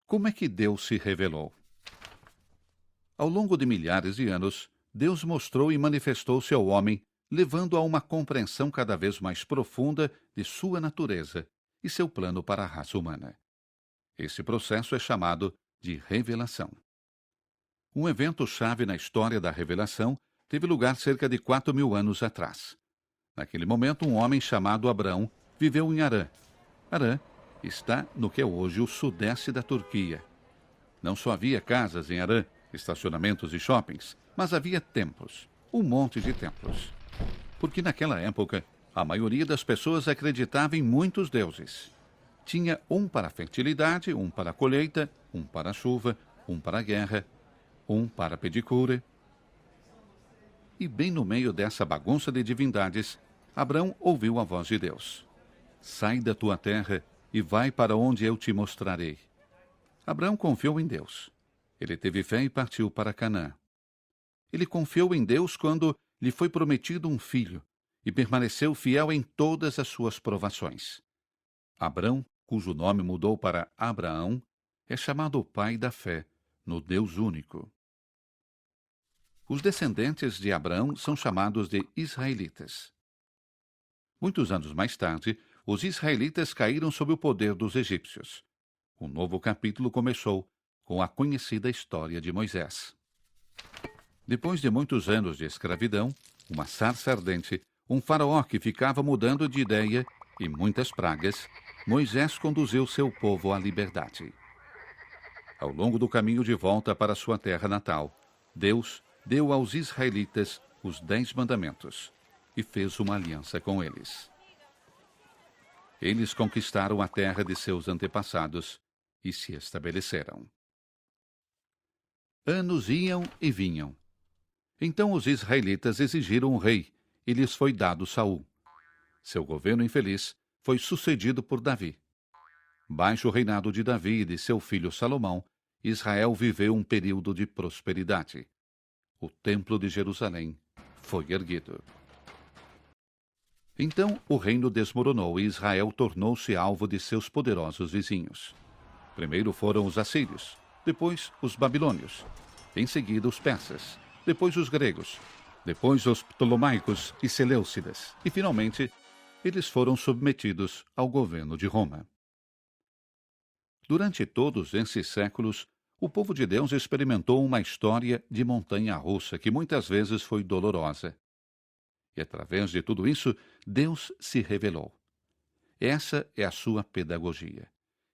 Como é que Deus se revelou? Ao longo de milhares de anos, Deus mostrou e manifestou-se ao homem, levando a uma compreensão cada vez mais profunda de sua natureza e seu plano para a raça humana. Esse processo é chamado de revelação. Um evento-chave na história da revelação teve lugar cerca de 4.000 anos atrás. Naquele momento, um homem chamado Abrão viveu em Harã. Harã está no que é hoje o sudeste da Turquia. Não só havia casas em Harã, estacionamentos e shoppings, mas havia templos, um monte de templos. Porque naquela época, a maioria das pessoas acreditava em muitos deuses. Tinha um para a fertilidade, um para a colheita, um para a chuva, um para a guerra, um para a pedicure. E bem no meio dessa bagunça de divindades, Abrão ouviu a voz de Deus. Sai da tua terra e vai para onde eu te mostrarei. Abrão confiou em Deus. Ele teve fé e partiu para Canaã. Ele confiou em Deus quando lhe foi prometido um filho e permaneceu fiel em todas as suas provações. Abrão, cujo nome mudou para Abraão, é chamado o pai da fé no Deus único. Os descendentes de Abrão são chamados de israelitas. Muitos anos mais tarde, os israelitas caíram sob o poder dos egípcios. Um novo capítulo começou com a conhecida história de Moisés. Depois de muitos anos de escravidão, uma sarça ardente, um faraó que ficava mudando de ideia e muitas pragas, Moisés conduziu seu povo à liberdade. Ao longo do caminho de volta para sua terra natal, Deus deu aos israelitas os 10 mandamentos e fez uma aliança com eles. Eles conquistaram a terra de seus antepassados e se estabeleceram. Anos iam e vinham. Então os israelitas exigiram um rei, e lhes foi dado Saul. Seu governo infeliz foi sucedido por Davi. Baixo o reinado de Davi e de seu filho Salomão, Israel viveu um período de prosperidade. O templo de Jerusalém foi erguido. Então o reino desmoronou e Israel tornou-se alvo de seus poderosos vizinhos. Primeiro foram os assírios, depois os babilônios, em seguida os persas, depois os gregos, depois os ptolomaicos e seleucidas, e finalmente eles foram submetidos ao governo de Roma. Durante todos esses séculos, o povo de Deus experimentou uma história de montanha-russa que muitas vezes foi dolorosa. E através de tudo isso, Deus se revelou. Essa é a sua pedagogia.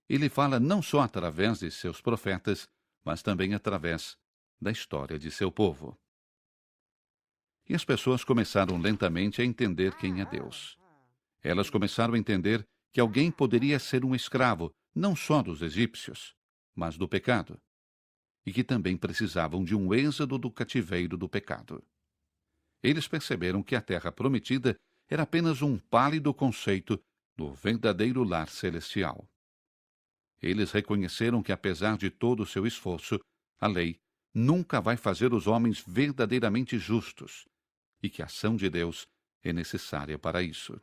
Ele fala não só através de seus profetas, mas também através da história de seu povo. E as pessoas começaram lentamente a entender quem é Deus. Elas começaram a entender que alguém poderia ser um escravo, não só dos egípcios, mas do pecado, e que também precisavam de um êxodo do cativeiro do pecado. Eles perceberam que a terra prometida era apenas um pálido conceito do verdadeiro lar celestial. Eles reconheceram que, apesar de todo o seu esforço, a lei nunca vai fazer os homens verdadeiramente justos e que a ação de Deus é necessária para isso.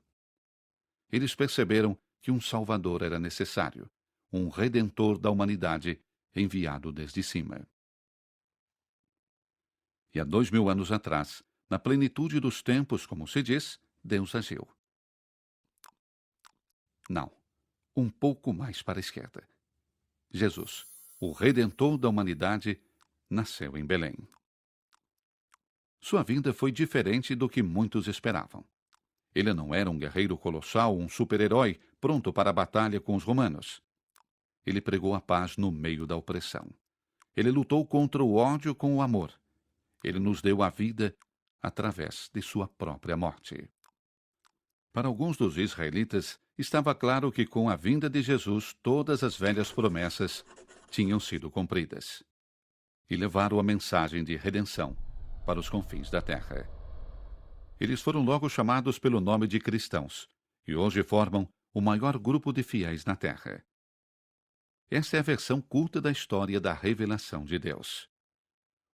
Eles perceberam que um Salvador era necessário, um Redentor da humanidade enviado desde cima. E há 2.000 anos atrás, na plenitude dos tempos, como se diz, Deus agiu. Não, um pouco mais para a esquerda. Jesus, o Redentor da humanidade, nasceu em Belém. Sua vinda foi diferente do que muitos esperavam. Ele não era um guerreiro colossal, um super-herói pronto para a batalha com os romanos. Ele pregou a paz no meio da opressão. Ele lutou contra o ódio com o amor. Ele nos deu a vida através de sua própria morte. Para alguns dos israelitas, estava claro que com a vinda de Jesus todas as velhas promessas tinham sido cumpridas. E levaram a mensagem de redenção para os confins da terra. Eles foram logo chamados pelo nome de cristãos, e hoje formam o maior grupo de fiéis na terra. Essa é a versão curta da história da revelação de Deus.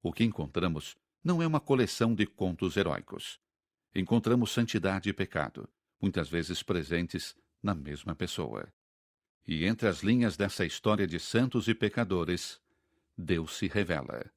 O que encontramos não é uma coleção de contos heróicos. Encontramos santidade e pecado, muitas vezes presentes na mesma pessoa. E entre as linhas dessa história de santos e pecadores, Deus se revela.